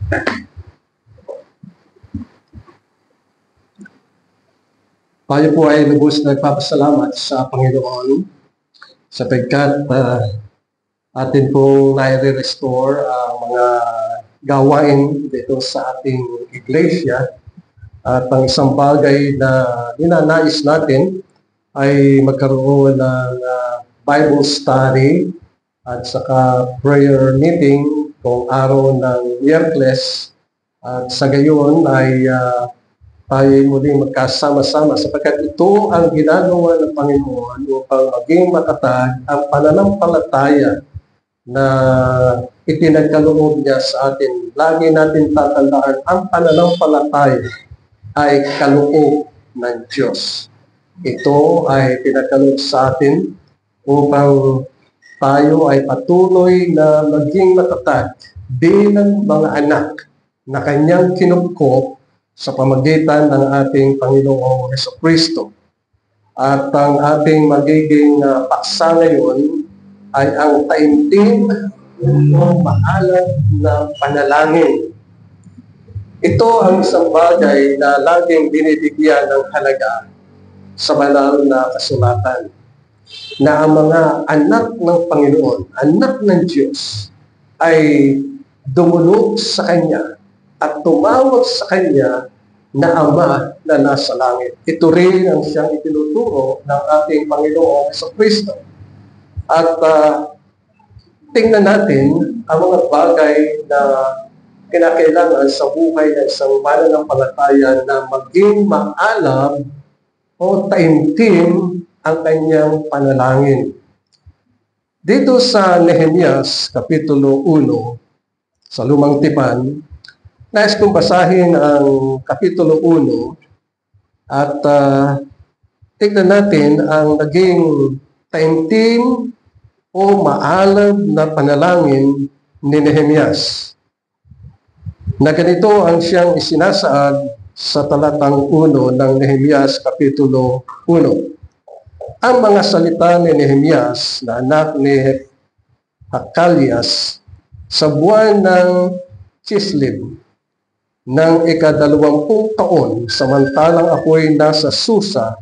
Tayo po ay lubos na nagpapasalamat sa Panginoon sapagkat atin pong nai-restore ang mga gawain dito sa ating iglesia. At ang isang bagay na ninanais natin ay magkaroon ng Bible study at saka prayer meeting kung araw ng Miyerkules. At sa gayon ay tayo muling magkasama-sama sapagkat ito ang ginagawa ng Panginoon upang maging matatag ang pananampalataya na itinagkaloob niya sa atin. Lagi natin tatandaan ang pananampalataya ay kaloob ng Diyos. Ito ay pinagkaloob sa atin upang tayo ay patuloy na maging matatag bilang mga anak na kanyang kinupkop sa pamagitan ng ating Panginoong Jesucristo. At ang ating magiging paksa ngayon ay ang taimtim o maalat na panalangin. Ito ang isang bagay na laging binibigyan ng halaga sa banal na kasulatan, na ang mga anak ng Panginoon, anak ng Diyos, ay dumulog sa Kanya at tumawag sa Kanya na Ama na nasa langit. Ito rin ang siyang itinuturo ng ating Panginoong Jesucristo. At tingnan natin ang mga bagay na kinakailangan sa buhay ng isang mananampalataya na maging maalam o taimtim ang kanyang panalangin. Dito sa Nehemias, Kapitulo 1, sa Lumang Tipan, nais kong basahin ang Kapitulo 1 at tignan natin ang naging taimtim o maalam na panalangin ni Nehemias. Na ganito ang siyang isinasaad sa talatang 1 ng Nehemias Kapitulo 1. Ang mga salita ni Nehemias na anak ni Hakalias sa buwan ng Chislev ng ika-20 taon, samantalang ako'y nasa Susa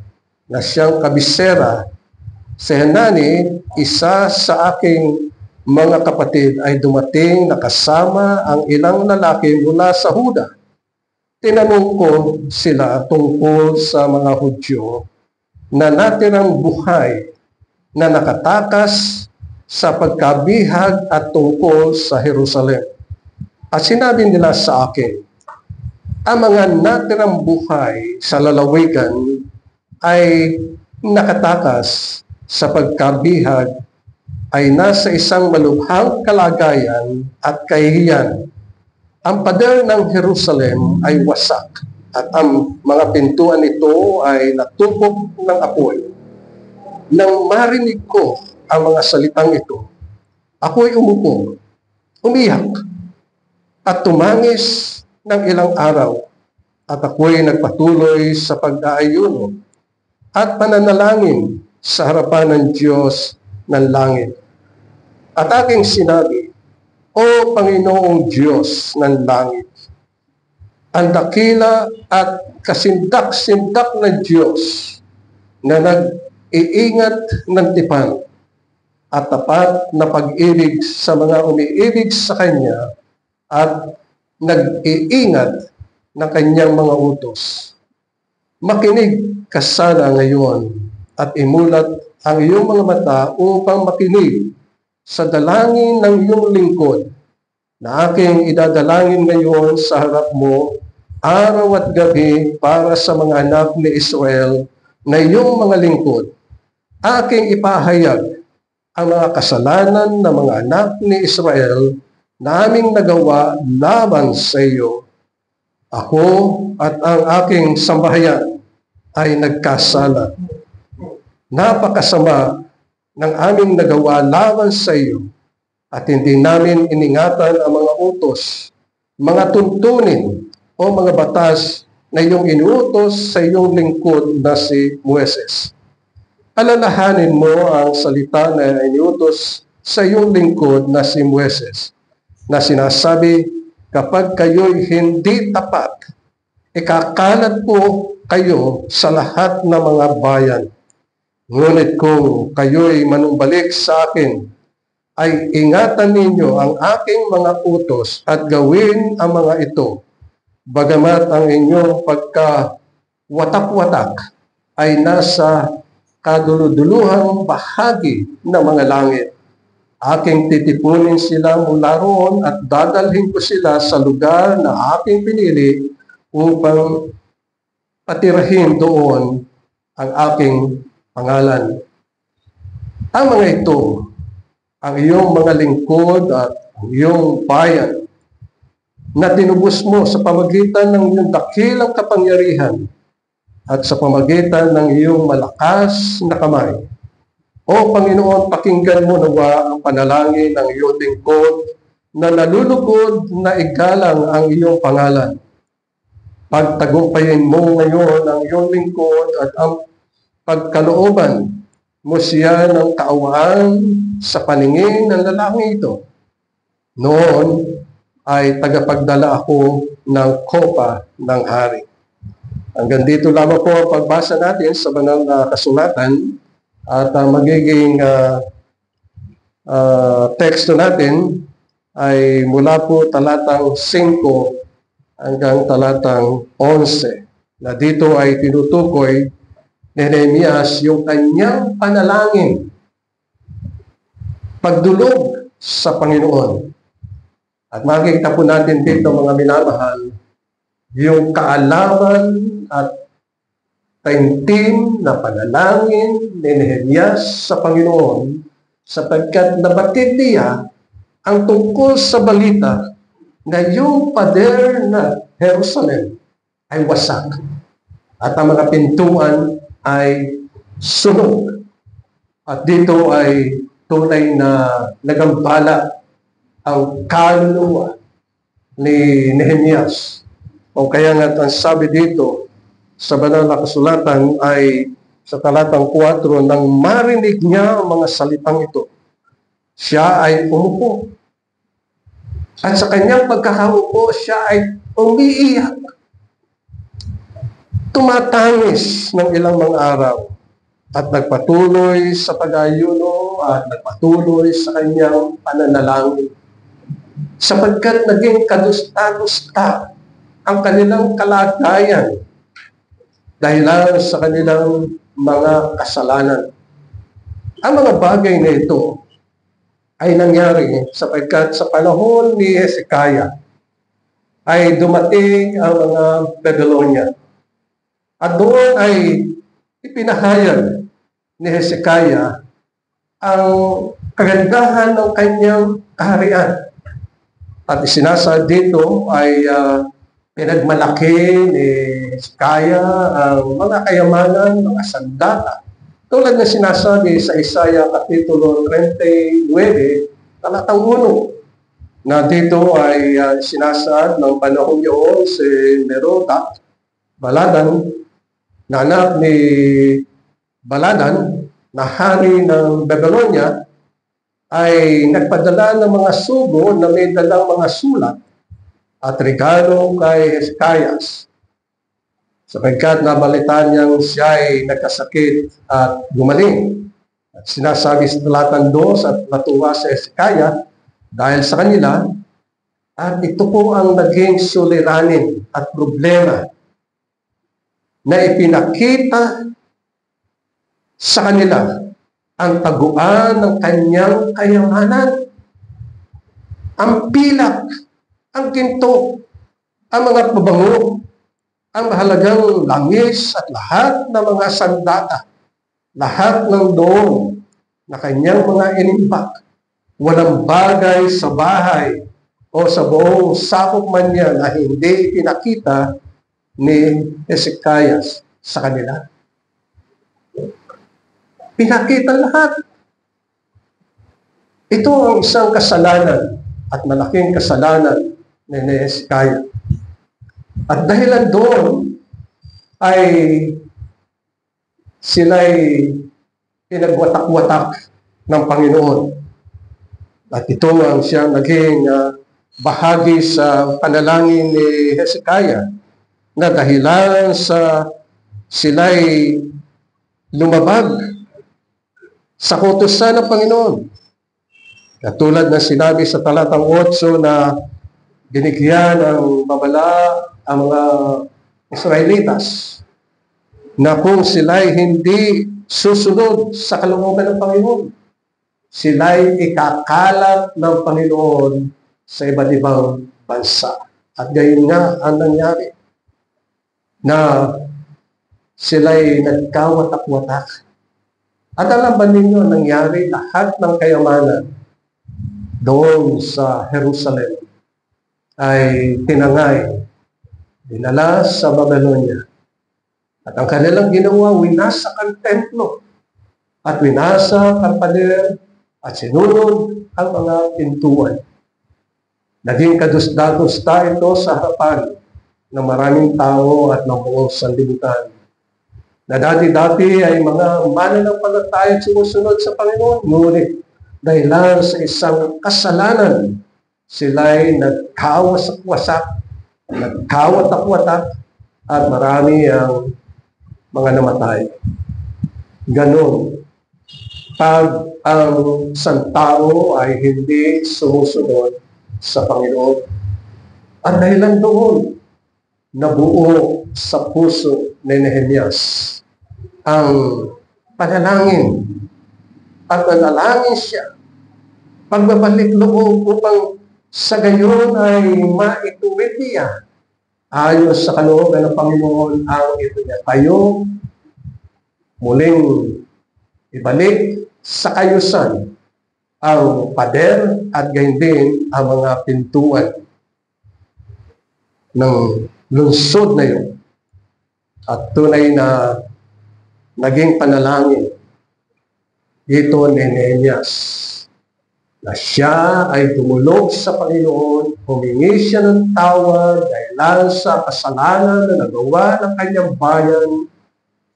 na siyang kabisera, si Hanani, isa sa aking mga kapatid, ay dumating na kasama ang ilang lalaki mula sa Huda. Tinanong ko sila tungkol sa mga Hudyo na natirang buhay na nakatakas sa pagkabihag at tungkol sa Jerusalem. At sinabi nila sa akin, ang mga natirang buhay sa lalawigan ay nakatakas sa pagkabihag ay nasa isang malubhang kalagayan at kahihiyan. Ang pader ng Jerusalem ay wasak at ang mga pintuan nito ay natupok ng apoy. Nang marinig ko ang mga salitang ito, ako'y umupo, umiyak, at tumangis ng ilang araw, at ako'y nagpatuloy sa pag-aayuno at pananalangin sa harapan ng Diyos ng langit. At aking sinabi, O Panginoong Diyos ng langit, ang dakila at kasindak-sindak na Diyos na nag-iingat ng tipan at tapat na pag-ibig sa mga umiibig sa Kanya at nag-iingat ng Kanyang mga utos. Makinig ka sana ngayon at imulat ang iyong mga mata upang makinig sa dalangin ng iyong lingkod na aking idadalangin ngayon sa harap mo araw at gabi para sa mga anak ni Israel na iyong mga lingkod. Aking ipahayag ang mga kasalanan ng mga anak ni Israel na aming nagawa laban sa iyo. Ako at ang aking sambahayan ay nagkasala. Napakasama ng aming nagawa laban sa iyo at hindi namin iningatan ang mga utos, mga tuntunin o mga batas na iyong inuutos sa iyong lingkod na si Moises. Alalahanin mo ang salita na inuutos sa iyong lingkod na si Moises, na sinasabi, kapag kayo'y hindi tapat, ikakalat po kayo sa lahat ng mga bayan. Ngunit kung kayo'y manumbalik sa akin, ay ingatan ninyo ang aking mga utos at gawin ang mga ito. Bagamat ang inyong pagka-watak-watak ay nasa kaduluduluhang bahagi ng mga langit. Aking titipunin sila mula roon at dadalhin ko sila sa lugar na aking pinili upang patirahin doon ang aking pangalan. Ang mga ito, ang iyong mga lingkod at ang iyong bayan na tinubos mo sa pamagitan ng iyong dakilang kapangyarihan at sa pamagitan ng iyong malakas na kamay. O Panginoon, pakinggan mo nawa ang panalangin ng iyong lingkod na nalulugod na igalang ang iyong pangalan. Pagtagumpayin mo ngayon ang iyong lingkod at ang pagkalooban mo siya ng kaawaan sa paningin ng lalaki ito. Noon ay tagapagdala ako ng kopa ng hari. Hanggang dito lamang po ang pagbasa natin sa banal na kasulatan at magiging teksto natin ay mula po talatang 5 hanggang talatang 11 na dito ay tinutukoy ni Nehemias yung kanyang panalangin, pagdulog sa Panginoon. At makikita po natin dito mga minamahal, yung kaalaman at taimtim na panalangin ni Nehemias sa Panginoon sapagkat nabatid niya ang tungkol sa balita na yung pader na Jerusalem ay wasak at ang mga pintuan ay sunog. At dito ay tunay na nagambala ang kaluluwa ni Nehemias. O kaya nga ang sabi dito sa banal na kasulatan ay sa talatang 4, nang marinig niya ang mga salitang ito, siya ay umupo. At sa kanyang pagkakaupo, siya ay umiiyak. Tumatangis ng ilang mga araw at nagpatuloy sa pag-ayuno at nagpatuloy sa kanyang pananalangin. Sapagkat naging kadusta-dusta ang kanilang kalagayan dahilan sa kanilang mga kasalanan. Ang mga bagay na ito ay nangyari sapagkat sa panahon ni Hezekiah ay dumating ang mga Babylonia. At doon ay ipinahayag ni Hezekiah ang kagandahan ng kanyang kaharian. At isinasa dito ay pinagmalaki ni Hezekiah ang mga kayamanan, mga sandata. Tulad na sinasabi sa Isaiah Kapitulo 39, talatang 1, na dito ay sinasad ng panahon yun si Merodach Baladan, na anak ni Baladan, na hari ng Babylonia, ay nagpadala ng mga sugo na may dalang mga sulat at regalo kay Hezekiah. Sapagkat nabalitaan niyang siya ay nagkasakit at gumaling. At sinasabi sa talatang 2 at natuwa sa Hezekiah dahil sa kanila, at ito po ang naging suliranin at problema na ipinakita sa kanila ang taguan ng kanyang kayamanan, ang pilak, ang ginto, ang mga pabango, ang mahalagang langis at lahat ng mga sandata, lahat ng doon na kanyang mga inimpak. Walang bagay sa bahay o sa buong sakop man niya na hindi pinakita ni Hezekiah sa kanila. Pinakita lahat. Ito ang isang kasalanan at malaking kasalanan ni Hezekiah. At dahilan doon ay sila'y pinagwatak-watak ng Panginoon. At ito ang siyang naging bahagi sa panalangin ni Hezekiah na dahilan sa sila'y lumabag sa kautusan ng Panginoon. Katulad na sinabi sa talatang 8 na binigyan ng babala ang mga Israelitas na kung sila'y hindi susunod sa kalooban ng Panginoon, sila'y ikakalat ng Panginoon sa iba't ibang bansa. At gayon nga ang nangyari na sila'y nagkawatak-watak. At alam ba ninyo, nangyari lahat ng kayamanan doon sa Jerusalem ay tinangay, dinala sa Babylonia. At ang kanilang ginawa, winasak ang templo at winasak ang pader at sinunod ang mga pintuan. Naging kadusda-dusta ito sa harapan ng maraming tao at ng buong sanlibutan. Na dati-dati ay mga mananampalataya at sumusunod sa Panginoon. Ngunit dahil sa isang kasalanan, sila'y nagkawasak-wasak, nagkawatak-watak, at marami ang mga namatay. Ganon. Pag ang isang tao ay hindi sumusunod sa Panginoon. At dahilan doon, nabuo sa puso ni Nehemias ang panalangin at nanalangin siya pagbabalik loob upang sa gayon ay maituwid niya ayon sa kalooban ng Panginoon ang ito niya. Kayo muling ibalik sa kayusan ang pader at gayon din ang mga pintuan ng lungsod na yun. At tunay na naging panalangin dito ni Nehemias na siya ay dumulog sa Panginoon, humingi siya ng tawad dahil sa kasalanan na nagawa ng kanyang bayan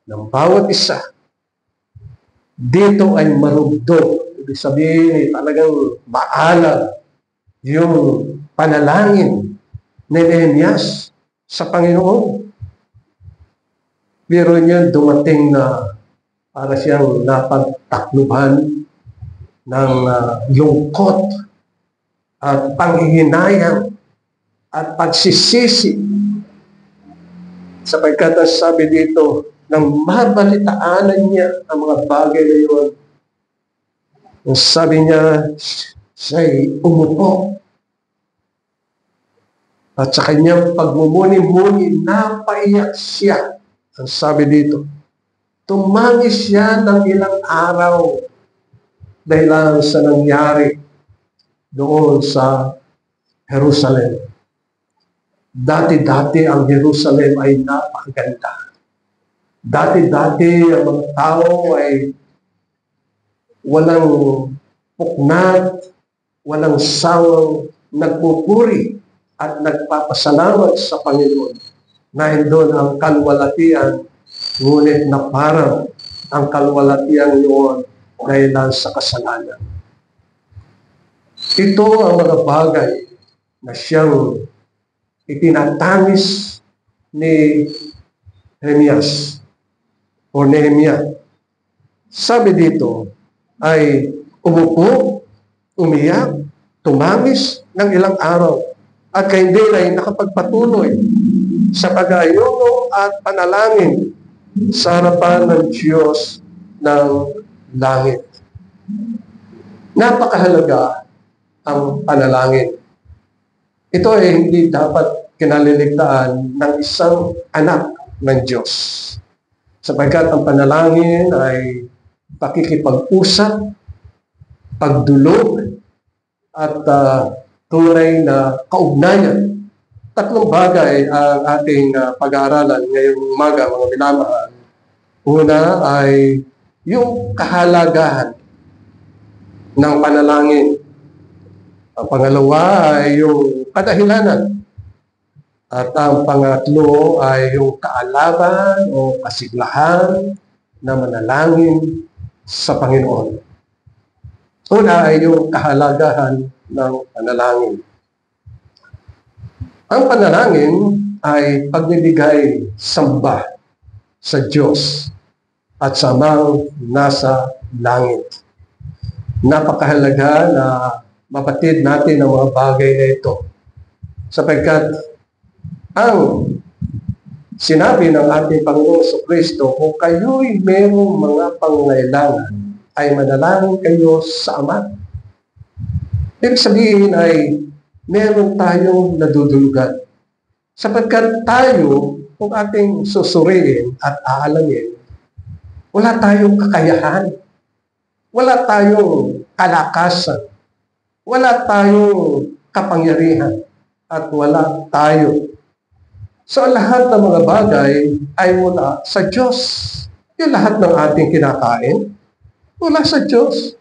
ng bawat isa. Dito ay marugdog. Ibig sabihin ay talagang maalam yung panalangin ni Nehemias sa Panginoon. Pero niya dumating na para siyang napagtakluban ng lungkot at panghihinayang at pagsisisi. Sapagkat sabi dito, nang mabalitaanan niya ang mga bagay na yun, sabi niya, siya'y umupo. At sa kanyang pagmumuni-muni, napaiyak siya. Ang sabi dito, tumangis siya ng ilang araw dahil sa nangyari doon sa Jerusalem. Dati-dati ang Jerusalem ay napakaganda. Dati-dati ang mga tao ay walang puknat, walang sawang nagpupuri at nagpapasalamat sa Panginoon. Dahil doon ang kalwalatian, ngunit na parang ang kalwalatian noon dahil sa kasalanan. Ito ang mga bagay na siyang itinatamis ni Nehemias o Nehemia. Sabi dito ay umupo, umiyak, tumamis ng ilang araw at kay hindi ay nakapagpatuloy sa pag-ayuno at panalangin sa harapan ng Diyos ng langit. Napakahalaga ang panalangin. Ito ay hindi dapat kinaliligtaan ng isang anak ng Diyos. Sapagkat ang panalangin ay pakikipag-usap, pagdulog, at tunay na kaugnayan. Tatlong bagay ang ating pag-aaralan ngayong umaga, mga minamahal. Una ay yung kahalagahan ng panalangin. Ang pangalawa ay yung kadahilanan. At ang pangatlo ay yung kaalaman o kasiglahan na manalangin sa Panginoon. Una ay yung kahalagahan ng panalangin. Ang panalangin ay pagbibigay samba sa Diyos at sa Amang nasa langit. Napakahalaga na mapatid natin ang mga bagay na ito sapagkat ang sinabi ng ating Panginoon Kristo, kung kayo'y mayroong mga pangangailangan, ay manalangin kayo sa Ama. Ibig sabihin ay meron tayong nadudulugan. Sapagkat tayo, kung ating susuriin at aalamin, wala tayong kakayahan, wala tayong kalakasan, wala tayong kapangyarihan, at wala tayo. So lahat ng mga bagay ay mula sa Diyos. Yung lahat ng ating kinakain, mula sa Diyos.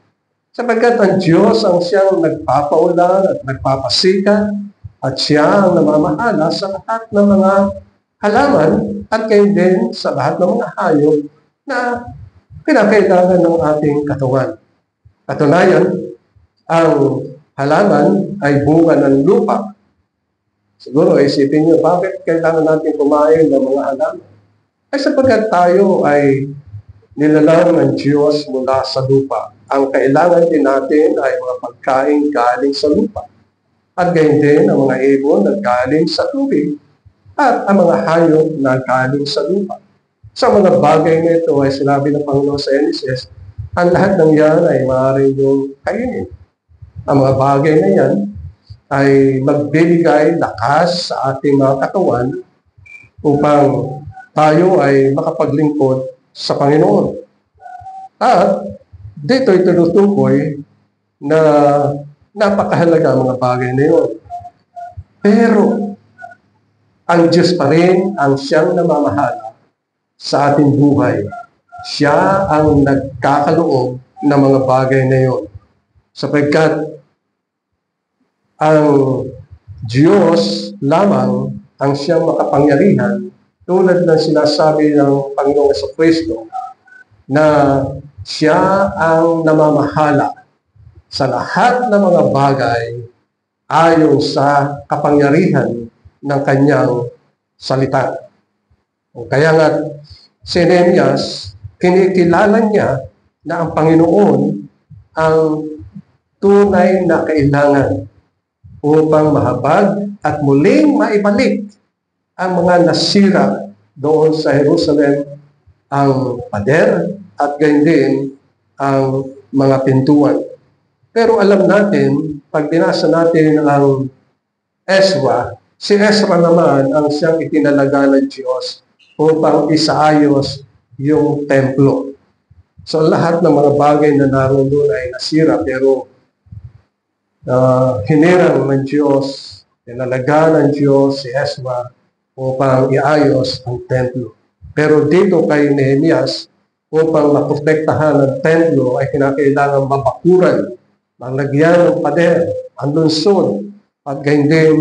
Sapagkat ang Diyos ang siyang nagpapaulan at nagpapasikat at siya ang namamahala sa lahat ng mga halaman at kayo din sa lahat ng mga hayop na kinakailangan ng ating katawan. Katunayan, ang halaman ay bunga ng lupa. Siguro, isipin niyo, bakit kailangan natin kumain ng mga halaman? Ay sapagkat tayo ay nilalang ng Diyos mula sa lupa. Ang kailangan din natin ay mga pagkain galing sa lupa. At gayon din ang mga ibon na galing sa tubig. At ang mga hayop na galing sa lupa. Sa mga bagay na ito ay sinabi ng Panginoon sa Genesis, ang lahat ng yan ay maaaring yung kainin. Ang mga bagay na yan ay magbibigay lakas sa ating mga katawan upang tayo ay makapaglingkod sa Panginoon. At dito ay tinutukoy na napakahalaga ang mga bagay na yun. Pero ang Diyos pa rin ang siyang namamahala sa ating buhay. Siya ang nagkakaloob ng mga bagay na yun. Sapagkat ang Diyos lamang ang siyang makapangyarihan tulad ng sinasabi ng Panginoong Kristo na siya ang namamahala sa lahat ng mga bagay ayon sa kapangyarihan ng kanyang salita. Kaya nga si Nehemias, kinikilala niya na ang Panginoon ang tunay na kailangan upang mahabag at muling maibalik ang mga nasira doon sa Jerusalem, ang pader at gayon din ang mga pintuan. Pero alam natin, pag binasa natin ang Ezra, si Ezra naman ang siyang itinalaga ng Diyos upang isaayos yung templo. So lahat ng mga bagay na naroon doon ay nasira, pero hinirang ng Diyos, tinalaga ng Diyos si Ezra upang iayos ang templo. Pero dito kay Nehemias, upang maprotektahan ang templo ay kinakailangan mabakuran, maglagyan ng pader, ang lunsod, at gayon din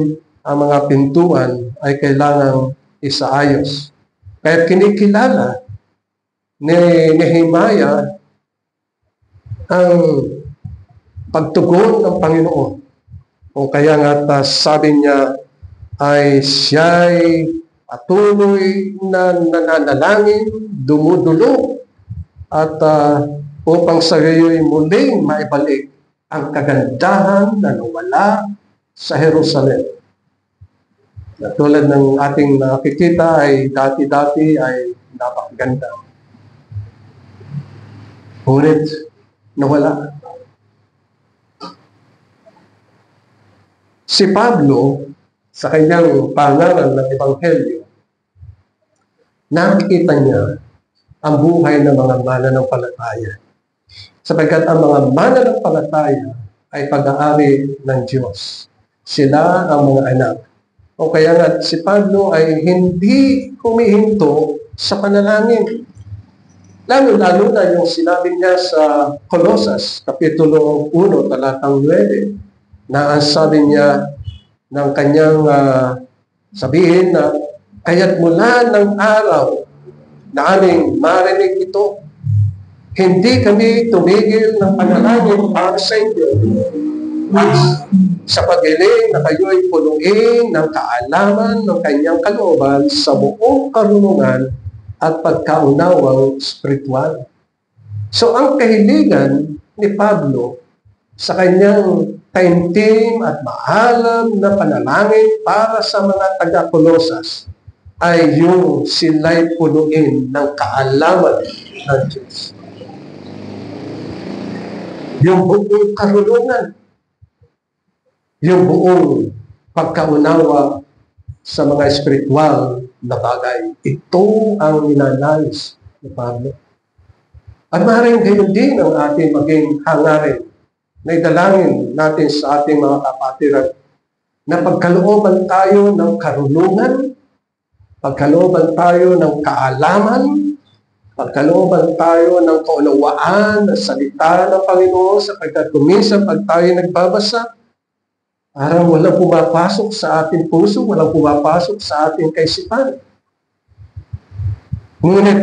ang mga pintuan ay kailangang isaayos. Kaya kinikilala ni Nehemiah ang pagtugon ng Panginoon. O kaya nga sabi niya ay siya'y patuloy na nananalangin, dumudulog, at upang sa gayo'y muling maibalik ang kagandahan na nawala sa Jerusalem. Na tulad ng ating nakikita ay dati-dati ay napakaganda. Ngunit nawala. Si Pablo, sa kanyang pangaral ng Ebanghelyo, nakikita niya ang buhay ng mga mananampalataya. Sapagkat ang mga mananampalataya ay pag-aari ng Diyos. Sila ang mga anak. O kaya nga si Pablo ay hindi humihinto sa panalangin. Lalo-lalo na yung sinabi niya sa Colosas, Kapitulo 1, talatang 9, na ang sabi niya ng kanyang sabihin na kaya't mula ng araw na aming marinig ito, hindi kami tumigil ng panalangin para sa inyo sa paghiling na kayo'y punuin ng kaalaman ng kanyang kalooban sa buong karunungan at pagkaunawang spiritual. So ang kahilingan ni Pablo sa kanyang taimtim at maalam na panalangin para sa mga taga-Kolosas ay yung sila'y punuin ng kaalaman ng Diyos. Yung buong karunungan, yung buong pagkaunawa sa mga espiritual na bagay. Ito ang ninanais ni Pablo. At maaaring gayon din ang ating maging hangarin na idalangin natin sa ating mga kapatiran na pagkalooban tayo ng karunungan, pagkalooban tayo ng kaalaman, pagkalooban tayo ng kaunawaan ng salita ng Panginoon sapagkat kuminsan pag tayo nagbabasa, parang walang pumapasok sa ating puso, walang pumapasok sa ating kaisipan. Ngunit,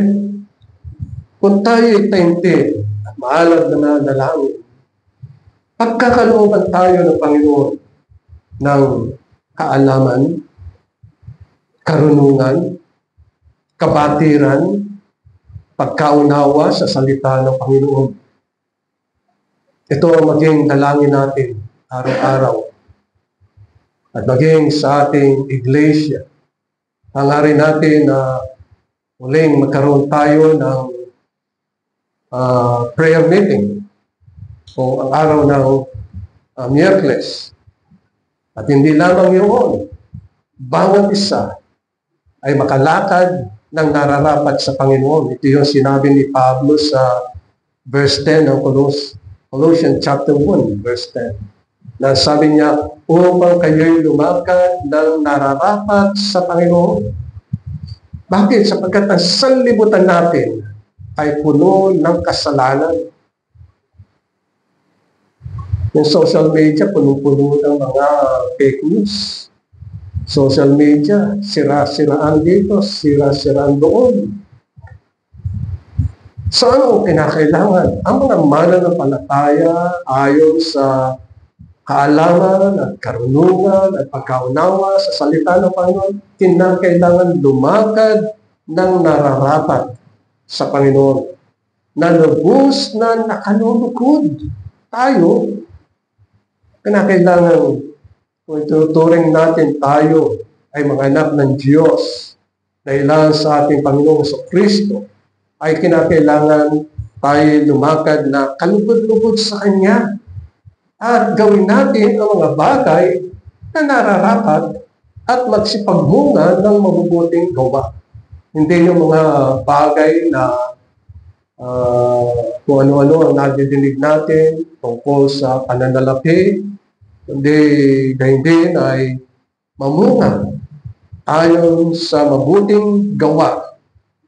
kung tayo'y taimtim at maalam na manalangin, pagkakalooban tayo ng Panginoon ng kaalaman, karunungan, kabatiran, pagkaunawa sa salita ng Panginoon. Ito ang maging dalangin natin araw-araw. At maging sa ating iglesia, hangarin natin na muling magkaroon tayo ng prayer meeting o ang araw ng Miyerkules. At hindi lamang yun, bawat isa ay makalakad ng nararapat sa Panginoon. Ito yung sinabi ni Pablo sa verse 10 ng Colossians chapter 1, verse 10. Na sabi niya, upang kayo'y lumakad ng nararapat sa Panginoon. Bakit? Sapagkat ang sanlibutan natin ay puno ng kasalanan. Yung social media, puno-puno ng mga fake news. Social media, sira-siraan dito, sira-siraan doon. So ano kinakailangan? Ang mga mananampalataya ayon sa kaalaman at karunungan at pagkaunawa sa salita ng Panginoon, kinakailangan lumakad ng nararapat sa Panginoon. Na lubos na nakalulukod tayo, kinakailangan kung ituturing natin tayo ay mga anak ng Diyos dahil sa ating Panginoong Kristo, ay kinakailangan tayo lumakad na kalugod-lugod sa Kanya at gawin natin ang mga bagay na nararapat at magsipagmunga ng mabubuting gawa. Hindi yung mga bagay na kung ano-ano ang nadidinig natin tungkol sa pananalapi, kundi gayon din ay mamunga ayon sa mabuting gawa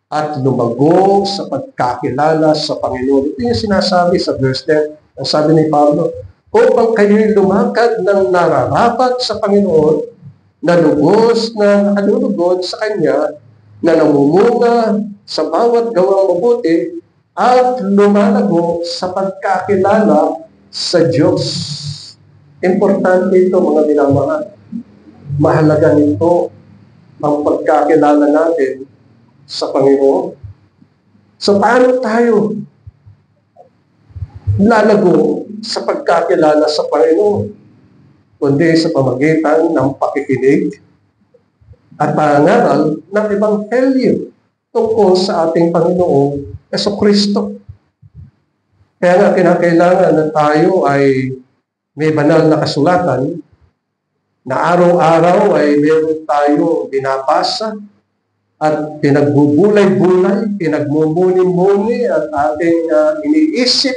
at lumago sa pagkakilala sa Panginoon. Ito yung sinasabi sa verse 10. Ang sabi ni Pablo, upang kayo'y lumakad ng nararapat sa Panginoon, na lubos na nakalulugod sa Kanya, na namumunga sa bawat gawang mabuti, at lumalago sa pagkakilala sa Diyos. Importante ito, mga minamahal. Mahalaga nito ang pagkakilala natin sa Panginoon. So, paano tayo lalago sa pagkakilala sa Panginoon? Kundi sa pamagitan ng pakikinig at pangaral ng Ebanghelyo tungkol sa ating Panginoong Jesucristo. Kaya nga kinakailangan na tayo ay may banal na kasulatan na araw-araw ay meron tayo binabasa at pinagbubulay-bulay, pinagmumuni-muni at ating iniisip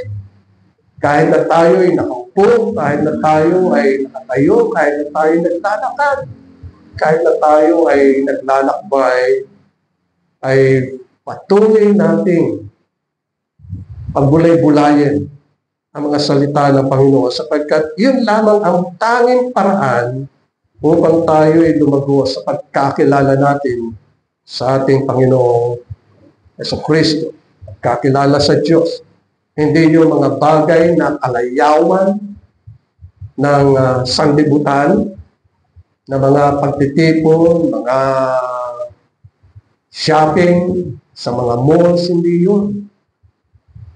kahit na tayo ay nakaupo, kahit na tayo ay nakatayo, kahit na tayo naglalakad, kahit na tayo ay naglalakbay, ay patuloy nating pagbulay-bulayin ang mga salita ng Panginoon sapagkat yun lamang ang tanging paraan upang tayo ay lumago sa pagkakilala natin sa ating Panginoong Jesucristo, pagkakilala sa Diyos. Hindi yung mga bagay na kalayawan ng sanlibutan, na mga pagtitipon, mga shopping sa mga malls, hindi yun.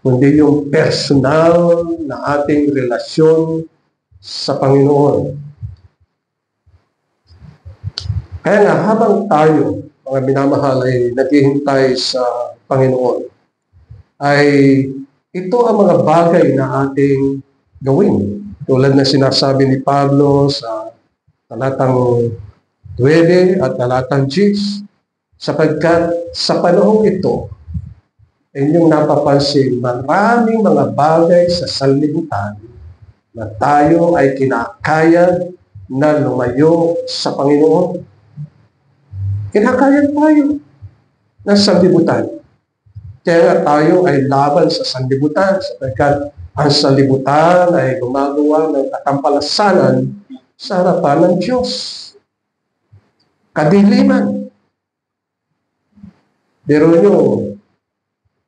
Kundi yung personal na ating relasyon sa Panginoon. Kaya nga, habang tayo, mga minamahal, ay naghihintay sa Panginoon, ay ito ang mga bagay na ating gawin. Tulad na sinasabi ni Pablo sa talatang 9 at talatang 10, sapagkat sa panahong ito, inyong napapansin, maraming mga bagay sa sanlibutan na tayo ay kinakayad na lumayo sa Panginoon. Kinakayad tayo ng sanlibutan. Kaya tayo ay laban sa sanlibutan sapagkat ang sanlibutan ay gumagawa ng katampalasanan sa harapan ng Diyos. Kadiliman. Pero nyo,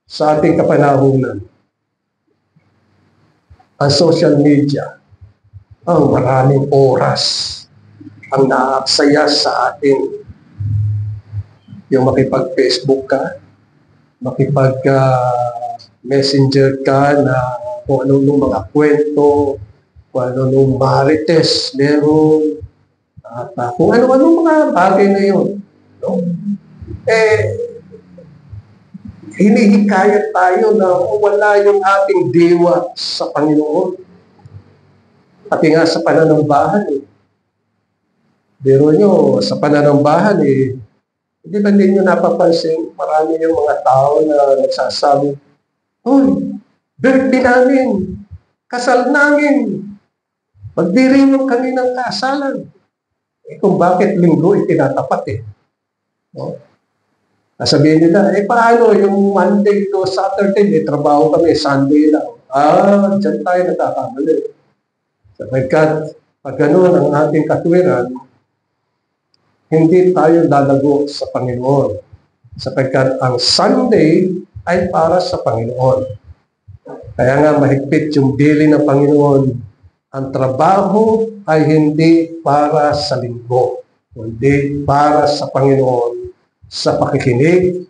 sa ating kapanahunan, ang social media, ang maraming oras ang naaksaya sa atin. Yung makipag-Facebook ka, makipag-messenger ka na kung ano-ano mga kwento, kung ano-ano marites meron, at kung ano-ano mga bagay na yun. No? Hinihikayat tayo na wala yung ating diwa sa Panginoon. Pati nga sa pananambahan Biro nyo, sa pananambahan hindi ba ninyo napapansin, marami yung mga tao na nagsasabi, "Hoy, birthday namin, kasal namin, magdiriwang kami ng kasalan." Kung bakit linggo itinatapat No? Sabihin nila, paano yung Monday to Saturday, may trabaho kami, Sunday lang. Dyan tayo natakamali. Sapagkat pag gano'n ang ating katwiran, hindi tayo lalago sa Panginoon. Sapagkat ang Sunday ay para sa Panginoon. Kaya nga mahigpit yung bili ng Panginoon. Ang trabaho ay hindi para sa linggo, kundi para sa Panginoon sa pakikinig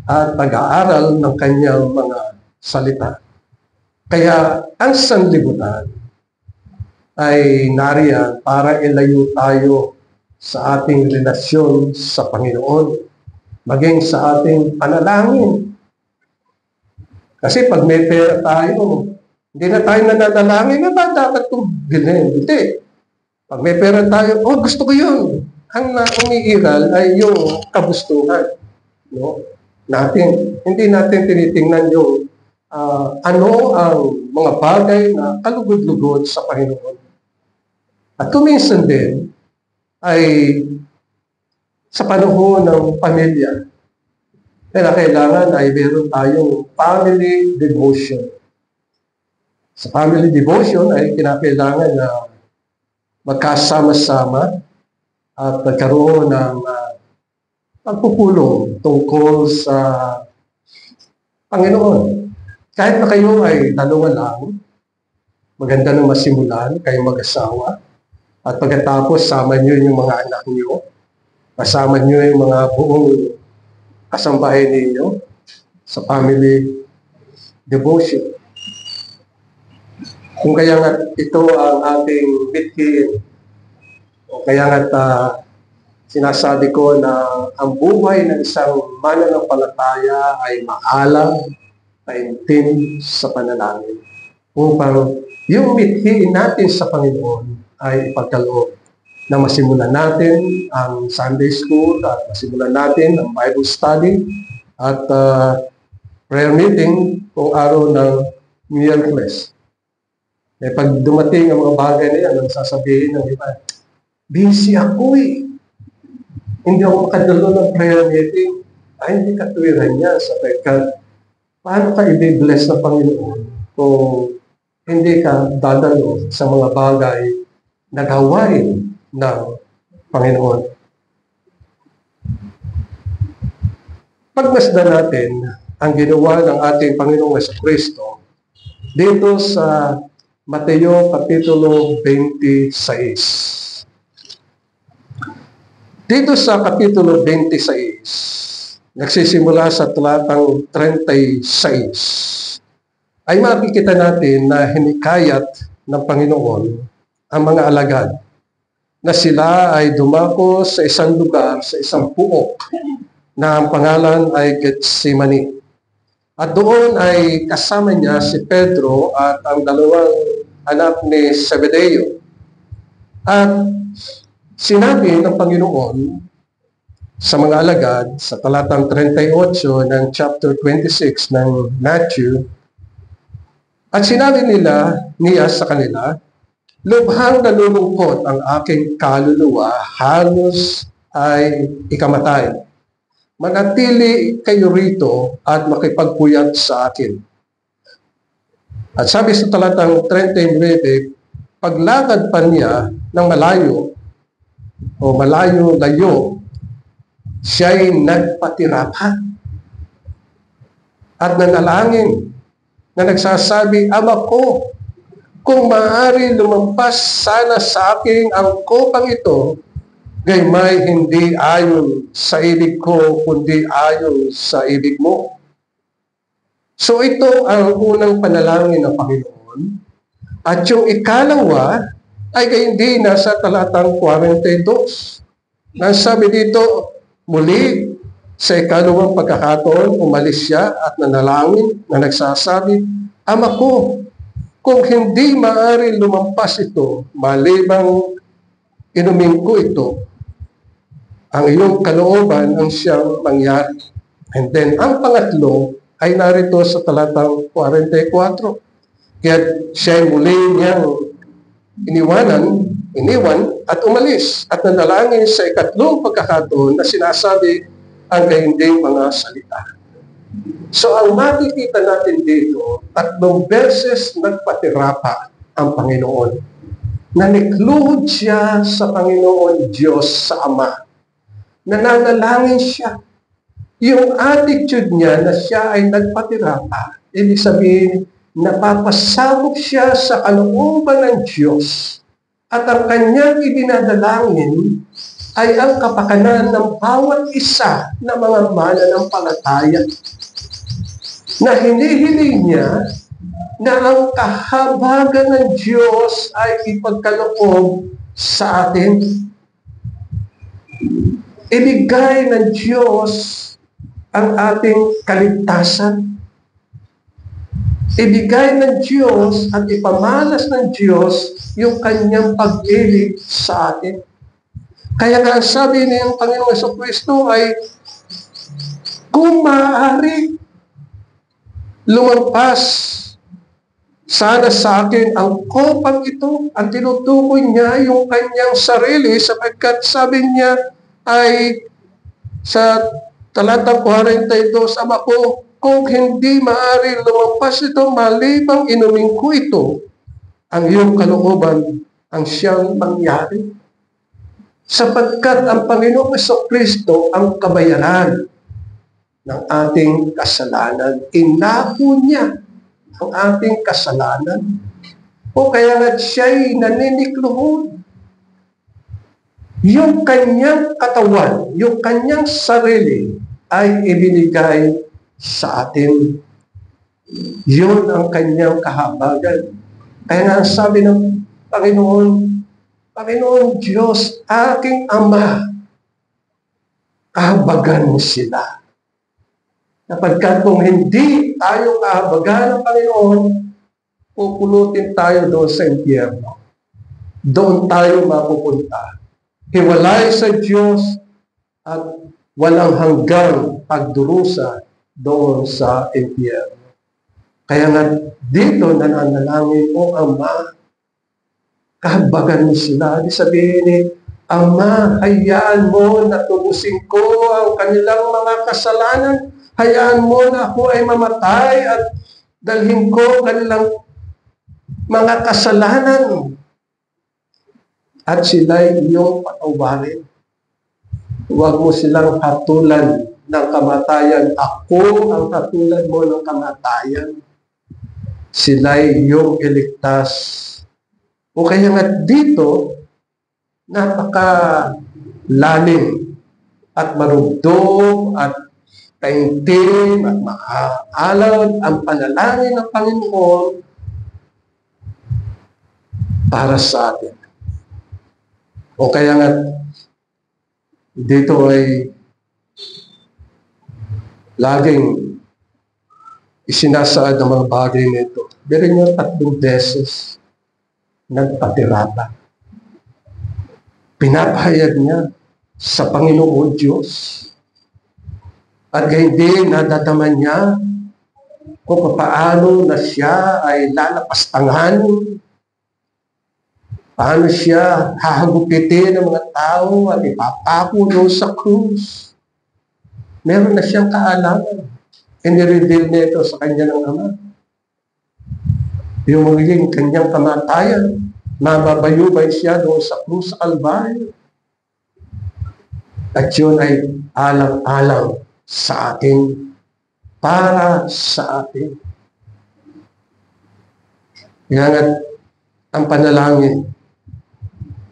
at pag-aaral ng kanyang mga salita. Kaya ang sanlibutan ay nariyan para ilayo tayo sa ating relasyon sa Panginoon, maging sa ating panalangin. Kasi pag may pera tayo, hindi na tayo nananalangin, ba dapat itong bilhin? Hindi. Pag may pera tayo, gusto ko yun. Ang umiiral ay yung kagustuhan. No? Hindi natin tinitingnan yung ano ang mga bagay na kalugod-lugod sa Panginoon. At kuminsan din, ay sa panahon ng pamilya, kaya kailangan ay meron tayong family devotion. Sa family devotion ay kinakailangan na magkasama-sama at magkaroon ng pagpupulong tungkol sa Panginoon. Kahit na kayo ay dalawa lang, maganda na masimulan, kayong mag-asawa, at pagkatapos, sama nyo yung mga anak nyo, kasama nyo yung mga buong kasambahay ninyo sa family devotion. Kung kaya nga ito ang ating bitkin, o kaya nga sinasabi ko na ang buhay ng isang mananampalataya ay maalam, taimtim sa panalangin. Upang yung bitkin natin sa Panginoon ay ipagkaloob na masimulan natin ang Sunday School at masimulan natin ang Bible study at prayer meeting kung araw ng Miyerkules. Pag dumating ang mga bagay na yan, ang sasabihin ng iba, busy ako Hindi ako makadalo ng prayer meeting. Hindi katwiran niya sapagkat paano ka i-bless ng Panginoon kung hindi ka dadalo sa mga bagay na gawain ng Panginoon. Pagmasdan natin ang ginawa ng ating Panginoong Jesucristo dito sa Mateo Kapitulo 26. Dito sa Kapitulo 26, nagsisimula sa talatang 36, ay makikita natin na hinikayat ng Panginoon ang mga alagad na sila ay dumako sa isang lugar, sa isang puok na ang pangalan ay Getsemani. At doon ay kasama niya si Pedro at ang dalawang anak ni Zebedeo. At sinabi ng Panginoon sa mga alagad sa talatang 38 ng chapter 26 ng Matthew, at sinabi niya sa kanila, "Lubhang nalulungkot ang aking kaluluwa, halos ay ikamatay. Manatili kayo rito at makipagpuyat sa akin." At sabi sa talatang 39, paglakad pa niya ng malayo-layo, siya'y nagpatirapan at nanalangin na nagsasabi, "Ama ko, kung maaari lumampas sana sa akin ang kopang ito, gaymay hindi ayon sa ibig ko, kundi ayon sa ibig mo." So ito ang unang panalangin ng Panginoon. At yung ikalawa ay gayon din nasa talatang 42. Nasabi dito, muli sa ikalawang pagkakataon, umalis siya at nanalangin na nagsasabi, "Ama ko, kung hindi maaari lumampas ito, malibang inumin ko ito, ang iyong kalooban ang siyang mangyari." And then, ang pangatlo ay narito sa talatang 44. Kaya siya muli niyang iniwan at umalis at nanalangin sa ikatlong pagkakataon na sinasabi ang gayunding mga salita. So ang makikita natin dito, 3 beses nagpatirapa ang Panginoon. Nanikluhod siya sa Panginoon Diyos sa Ama. Nananalangin siya. Yung attitude niya na siya ay nagpatirapa, ibig sabihin, napapasabog siya sa kalooban ng Diyos. At ang kanyang idinadalangin ay ang kapakanan ng bawat isa na mga mananampalataya, na hinihiling niya na ang kahabagan ng Diyos ay ipagkaloob sa atin. Ibigay ng Diyos ang ating kaligtasan. Ibigay ng Diyos at ipamalas ng Diyos yung kanyang pag-ibig sa atin. Kaya nga sabi ng Panginoong Jesucristo ay, kung maaari, lumampas sana sa akin ang kopang ito. Ang tinutukoy niya yung kanyang sarili sapagkat sabi niya ay sa talatang 42, "Ama ko, kung hindi maaari lumampas ito, malibang inumin ko ito, ang iyong kalooban ang siyang mangyari." Sapagkat ang Panginoong Jesucristo ang kabayaran ng ating kasalanan. Inako niya ang ating kasalanan. O kaya nga siya'y naninikluhod. Yung kanyang katawan, yung kanyang sarili ay ibinigay sa atin. Yun ang kanyang kahabagan. Kaya nga sabi ng Panginoon, "Panginoon Diyos, aking Ama, kahabagan mo sila." Sapagkat kung hindi tayo kahabagan ng Panginoon, pupulutin tayo doon sa impyerno. Doon tayo mapupunta. Hiwalay sa Diyos at walang hanggang pagdurusa doon sa impyerno. Kaya nga dito nananalangin, "O Ama, kahabagan mo sila." Di sabihin "Ama, hayaan mo na tubusin ko ang kanilang mga kasalanan. Hayaan mo na ako ay mamatay at dalhin ko kanilang mga kasalanan. At sila'y iyong patawarin. Huwag mo silang hatulan ng kamatayan. Ako ang hatulan mo ng kamatayan." sila'y yung iligtas. O kaya nga dito, napakalalim at marugdog at taimtim at maaalad ang panalangin ng Panginoon para sa atin. O kaya nga dito ay laging isinasaad ang mga bagay nito. Pero niyo 3 beses nagpatirapa. Pinapahayag niya sa Panginoon Diyos. At hindi nadadaman niya kung paano na siya ay lalapastangan, paano siya hahagupitin ng mga tao at ipapako doon sa krus. Meron na siyang kaalaman. Inireveal niya ito sa kanya ng Ama. Yung magiging kanyang kamatayan, mababayubay siya doon sa krus sa Kalbaryo. At yun ay alang-alang sa atin, para sa atin. Kaya nga, ang panalangin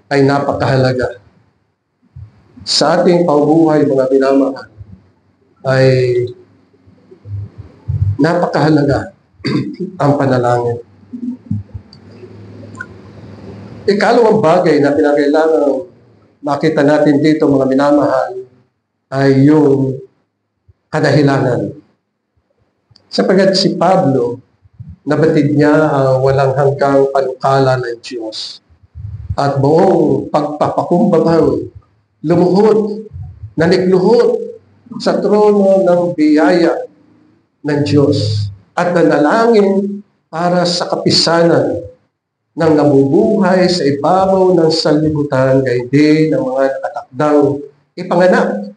ay napakahalaga. Sa ating paubuhay, mga minamahal, ay napakahalaga ang panalangin. Ikalawang bagay na pinakailangan makita natin dito, mga minamahal, ay yung kadahilanan. Sapagkat si Pablo, nabatid niya ang walang hanggang panukala ng Diyos. At buong pagpapakumbabang lumuhod, nanikluhod sa trono ng biyaya ng Diyos. At nanalangin para sa kapisanan ng nabubuhay sa ibabaw ng sanlibutan, gayon ng mga nakatakdang ipanganak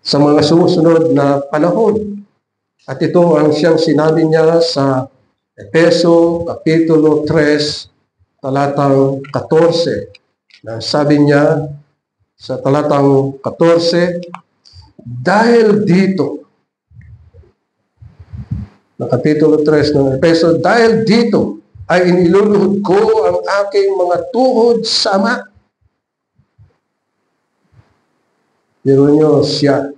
sa mga sumusunod na panahon. At ito ang siyang sinabi niya sa Efeso Kapitulo 3, talatang 14. Na sabi niya sa talatang 14, dahil dito, na Kapitulo 3 ng Efeso, dahil dito ay iniluluhod ko ang aking mga tuhod sa Ama. Pero nyo, siya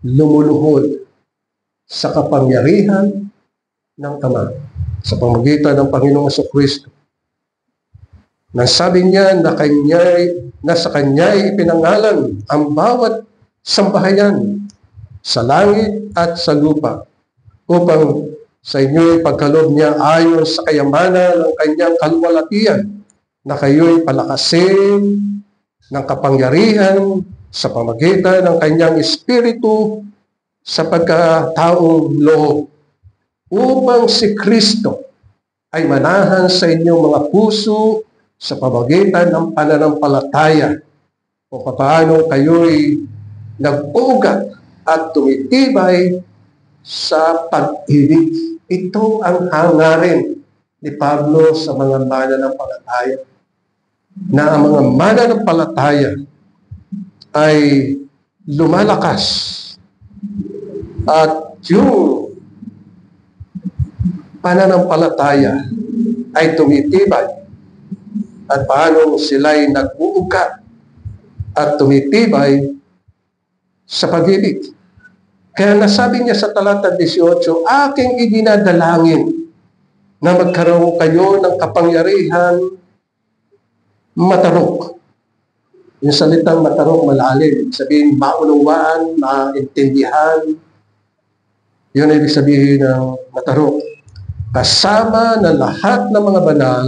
lumuluhod sa kapangyarihan ng Ama sa pamamagitan ng Panginoong Jesucristo. Nasabi niya na sa Kanya'y ipinangalan ang bawat sambahayan sa langit at sa lupa upang sa inyo'y pagkaloob niya ayon sa kayamanan ng Kanyang kaluwalhatian na kayo'y palakasin ng kapangyarihan sa pamamagitan ng Kanyang Espiritu sa pagkataong loob, upang si Kristo ay manahan sa inyong mga puso sa pamamagitan ng pananampalataya, o paano kayo'y nag-ugat at tumitibay sa pag-ibig. Ito ang hangarin ni Pablo sa mga mananampalataya, na ang mga mananampalataya ay lumalakas at yung pananampalataya ay tumitibay, at paano sila'y nag-uugat at tumitibay sa pag-ibig. Kaya nasabi niya sa talata 18, aking idinadalangin na magkaroon kayo ng kapangyarihan matarok. Yung salitang matarok, malalim. Sabihin, maunawaan, maintindihan. Yun ay ibig sabihin ng matarok. Kasama ng lahat ng mga banal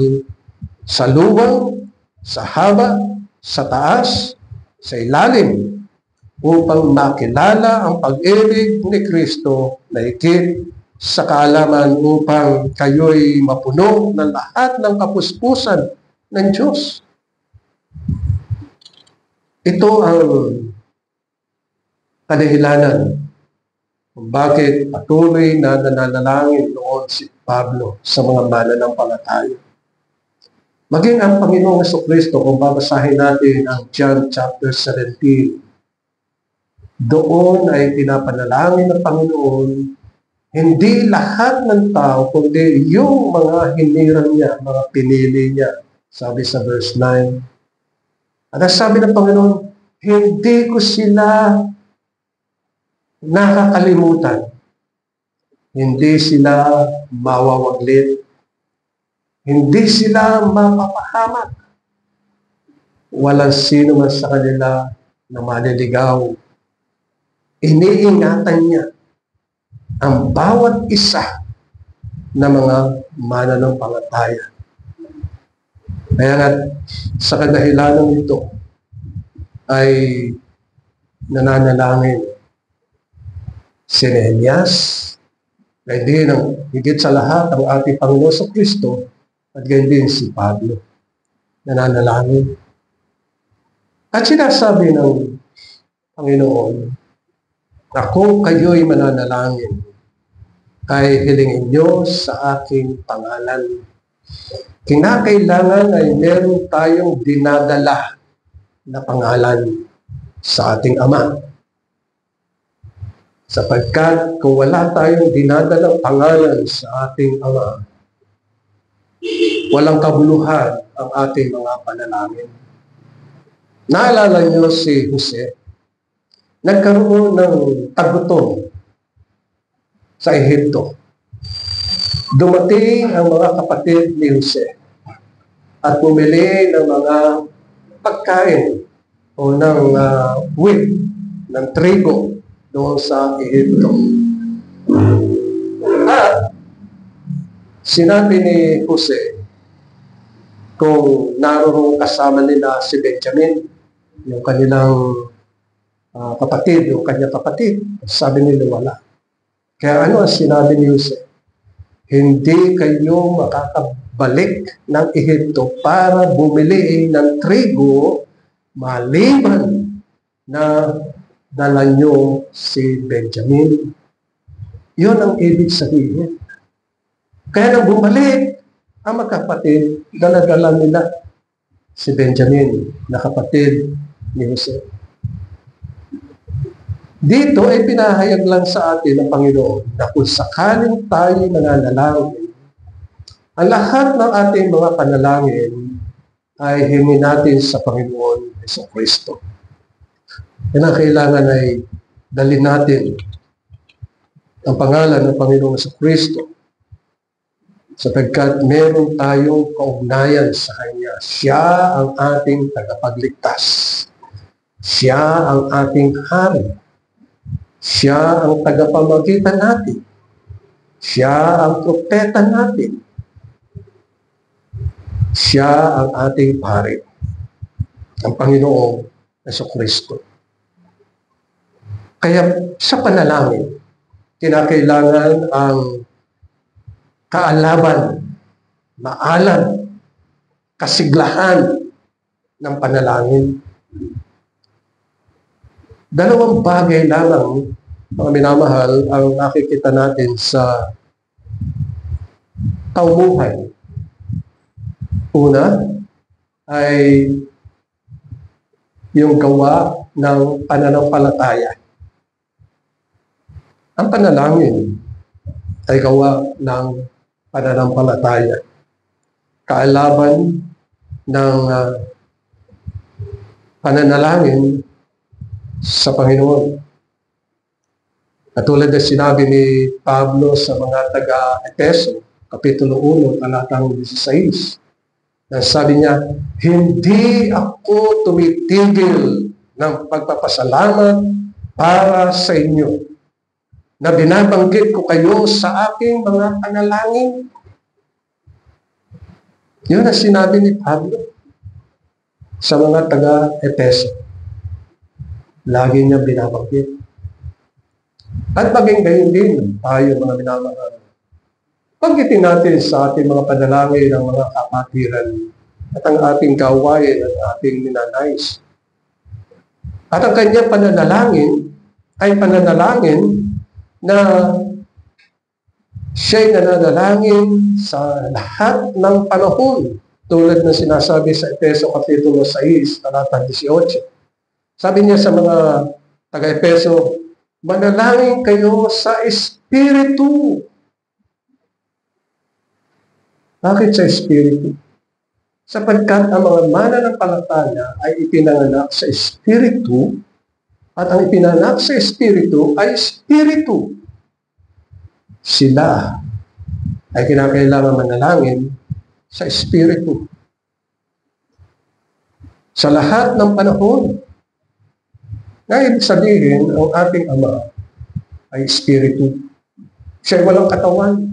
sa luwang, sa haba, sa taas, sa ilalim, upang makilala ang pag-ibig ni Kristo na higit sa kaalaman, upang kayo'y mapuno ng lahat ng kapuspusan ng Diyos. Ito ang kadahilanan kung bakit patuloy na nananalangin noon si Pablo sa mga mananampalataya. Maging ang Panginoong Jesucristo, kung babasahin natin ang John chapter 17, doon ay pinapanalangin ng Panginoon Hindi lahat ng tao, kundi yung mga hinirang niya, mga pinili niya. Sabi sa verse 9. At ang sabi ng Panginoon, hindi ko sila nakakalimutan. Hindi sila mawawaglit. Hindi sila mapapahamak. Walang sino man sa kanila na maliligaw. Iniingatan niya ang bawat isa na mga mananampalataya. Kaya nga, sa kadahilanan ito ay nananalangin si Nehemias, kaya din ang higit sa lahat ang ating Panginoon sa Kristo at gayon din si Pablo. Nananalangin. At sinasabi ng Panginoon na kung kayo'y mananalangin, ay hilingin nyo sa aking pangalan. Kinakailangan ay meron tayong dinadala na pangalan sa ating Ama. Sapagkat kung wala tayong dinadalang pangalan sa ating Ama, walang kabuluhan ang ating mga panalangin. Naalala niyo si Jose? Nagkaroon ng tagutom sa Ehipto. Dumating ang mga kapatid ni Jose at bumili ng mga pagkain o ng wheat, ng trigo doon sa Ehipto. At sinabi ni Jose kung naroon kasama nila si Benjamin, yung kanilang kapatid, yung kanyang kapatid, sabi nila wala. Kaya ano ang sinabi ni Jose? Hindi kayo makakabalik ng Ehipto para bumili ng trigo maliban na dala nyo si Benjamin. Yun ang ibig sabihin. Kaya nang bumalik ang magkapatid, dala-dala nila si Benjamin na kapatid ni Jose. Dito ay pinahayag lang sa atin ng Panginoon na kung sakaling tayo mananalangin, ang lahat ng ating mga panalangin ay hingin natin sa Panginoon sa Kristo. Yan ang kailangan ay dalhin natin ang pangalan ng Panginoon sa Kristo sapagkat meron tayong kaugnayan sa Kanya. Siya ang ating tagapagligtas. Siya ang ating hari. Siya ang tagapamagitan natin. Siya ang propeta natin. Siya ang ating pari. Ang Panginoong Jesucristo. Kaya sa panalangin, kinakailangan ang kaalaban, maalam, kasiglahan ng panalangin. Dalawang bagay lamang, mga minamahal, ang nakikita natin sa taumuhay. Una ay yung gawa ng pananampalataya. Ang panalangin ay gawa ng pananampalataya. Kaalaban ng pananalangin sa Panginoon. Katulad na sinabi ni Pablo sa mga taga-Epeso, Kapitulo 1, talatang 16. Na sabi niya, hindi ako tumitigil ng pagpapasalamat para sa inyo na binabanggit ko kayo sa aking mga panalangin. Yun ang sinabi ni Pablo sa mga taga-Epeso. Lagi niya binabanggit. At maging gayon din tayo mga minamahal. Banggitin natin sa ating mga panalangin ang mga kapatiran at ang ating gawain at ating ninanais. At ang kanyang pananalangin ay pananalangin na siya'y nananalangin sa lahat ng panahon. Tulad na sinasabi sa Efeso Kapitulo 6, talata 18. Sabi niya sa mga taga-Efeso, manalangin kayo sa Espiritu. Bakit sa Espiritu? Sapagkat ang mga mananampalataya ay ipinanganak sa Espiritu, at ang ipinanganak sa Espiritu ay Espiritu. Sila ay kinakailangan manalangin sa Espiritu. Sa lahat ng panahon, na ibig sabihin, ang ating Ama ay Espiritu. Siya ay walang katawan.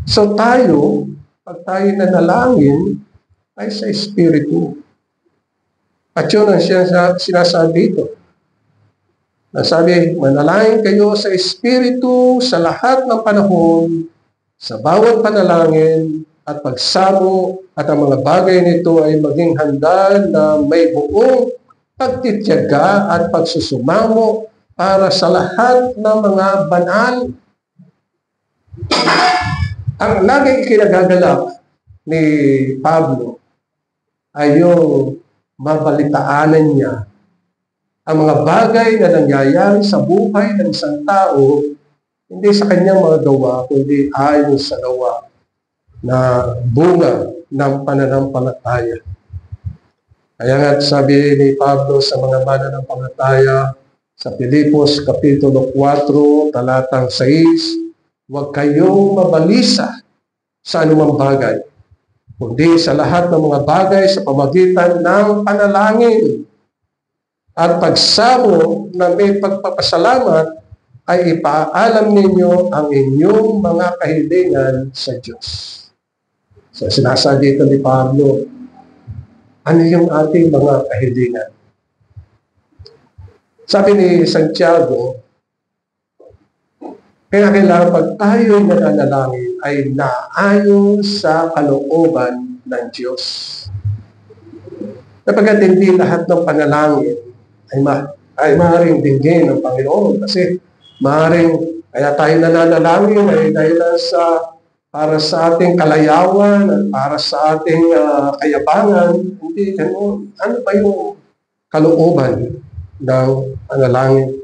So tayo, pag tayo nanalangin, ay sa Espiritu. At yun ang sinasabi dito. Nasabi, manalangin kayo sa Espiritu sa lahat ng panahon, sa bawat panalangin at pagsamo, at ang mga bagay nito ay maging handa na may buong pagtityaga at pagsusumamo para sa lahat ng mga banal. Ang laging ikinagagalak ni Pablo ay yung mabalitaanan niya ang mga bagay na nangyayari sa buhay ng isang tao, hindi sa kanyang mga gawa, kundi ayon sa gawa na bunga ng pananampalataya. Kaya nga sabi ni Pablo sa mga mananampalataya sa Filipos Kapitulo 4, talatang 6, huwag kayong mabalisa sa anumang bagay, kundi sa lahat ng mga bagay sa pamagitan ng panalangin at pagsamo na may pagpapasalamat ay ipaalam ninyo ang inyong mga kahilingan sa Diyos. So sinasabi dito ni Pablo, ano yung ating mga kahilingan? Sabi ni Santiago, kaya kailangan pag tayo nananalangin ay naayon sa kalooban ng Diyos. Kapag hindi lahat ng panalangin ay maaaring dinggin ng Panginoon, kasi maaaring kaya tayo nananalangin ay dahil para sa ating kalayawan at para sa ating kayabangan. Hindi ganoon. Ano ba yung kalooban ng panalangin?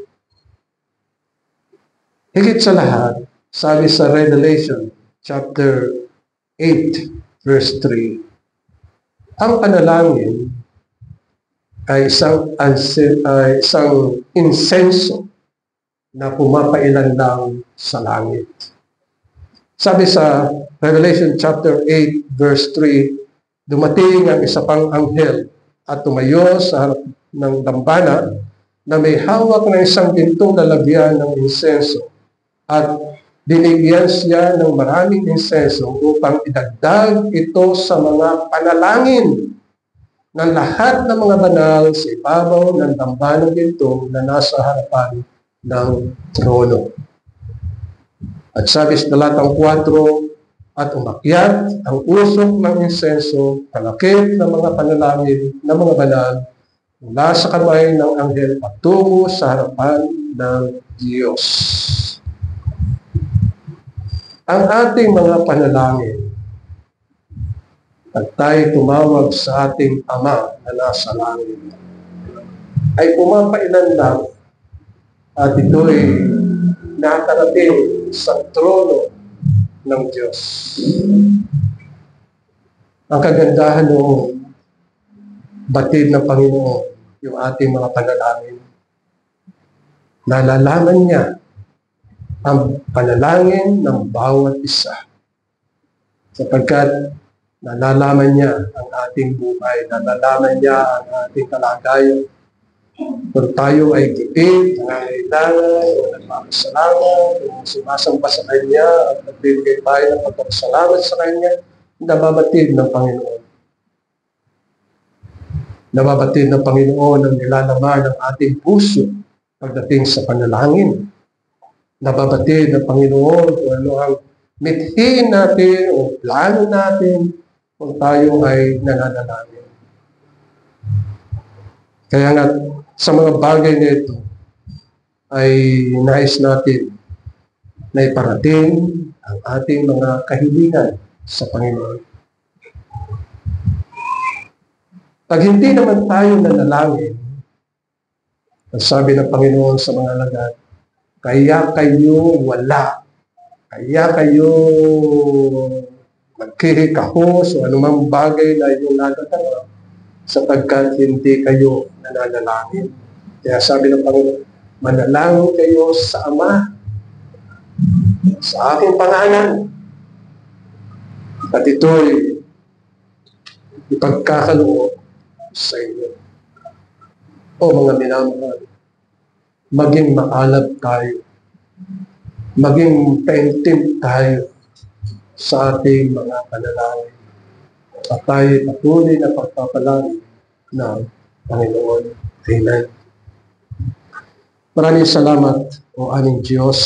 Higit sa lahat, sabi sa Revelation chapter 8 verse 3, ang panalangin ay isang insenso na pumapailanlang sa langit. Sabi sa Revelation chapter 8 verse 3, dumating ang isa pang anghel at tumayo sa harap ng dambana na may hawak ng isang gintong lalagyan ng insenso, at binigyan siya ng maraming insenso upang idagdag ito sa mga panalangin ng lahat ng mga banal sa ibabaw ng dambanang ginto na nasa harapan ng trono. At sabi sa talatang 4, at umakyat ang usok ng insenso, kalakip ng mga panalangin ng mga banal mula sa kamay ng anghel patungo sa harapan ng Diyos. Ang ating mga panalangin, pag tayo tumawag sa ating Ama na nasa langit, ay pumapailan lang at ito'y nakarating sa trono ng Diyos. Ang kagandahan ng batid ng Panginoon, yung ating mga panalangin, nalalaman niya ang panalangin ng bawat isa. Sapagkat nalalaman niya ang ating buhay, nalalaman niya ang ating kalagayan. Kung tayo ay gipit, nangangailangan, o nagpapasalamat, o sumasamba sa Kanya, at nagbibigay tayo ng pagpapasalamat sa Kanya, nababatid ng Panginoon. Nababatid ng Panginoon ang nilalaman ng ating puso pagdating sa panalangin. Nababatid ng Panginoon kung ano ang mithiin natin o plano natin kung tayo ay nananalangin. Kaya nga, sa mga bagay na ito, ay nais natin na iparating ang ating mga kahilingan sa Panginoon. Pag hindi naman tayo nanalangin, Ang sabi ng Panginoon sa mga alagad, kaya kayo wala. Kaya kayo nagkikahos o anumang bagay na inyong nagagawa sapagkat hindi kayo nananalangin. Kaya sabi ng Panginoon, manalangin kayo sa Ama, sa aking pangalan. At ito'y ipagkakaloob sa inyo. O mga minamahal, maging maalab tayo, maging paintim tayo sa ating mga panalangin. At tayo patuloy na pagpapalangin ng Panginoon. Amen. Maraming salamat, o aming Diyos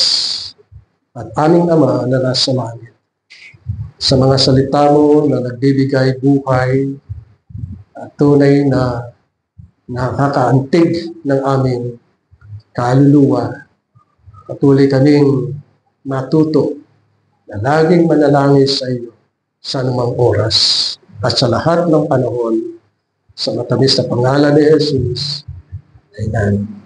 at aming Ama na nasa langit, sa mga salita mo na nagbibigay buhay at tunay na nakakaantig ng aming kaluluwa. Patuloy kaming matuto na laging manalangin sa iyo sa anumang oras at sa lahat ng panahon, sa matamis na pangalan ni Jesus. Amen.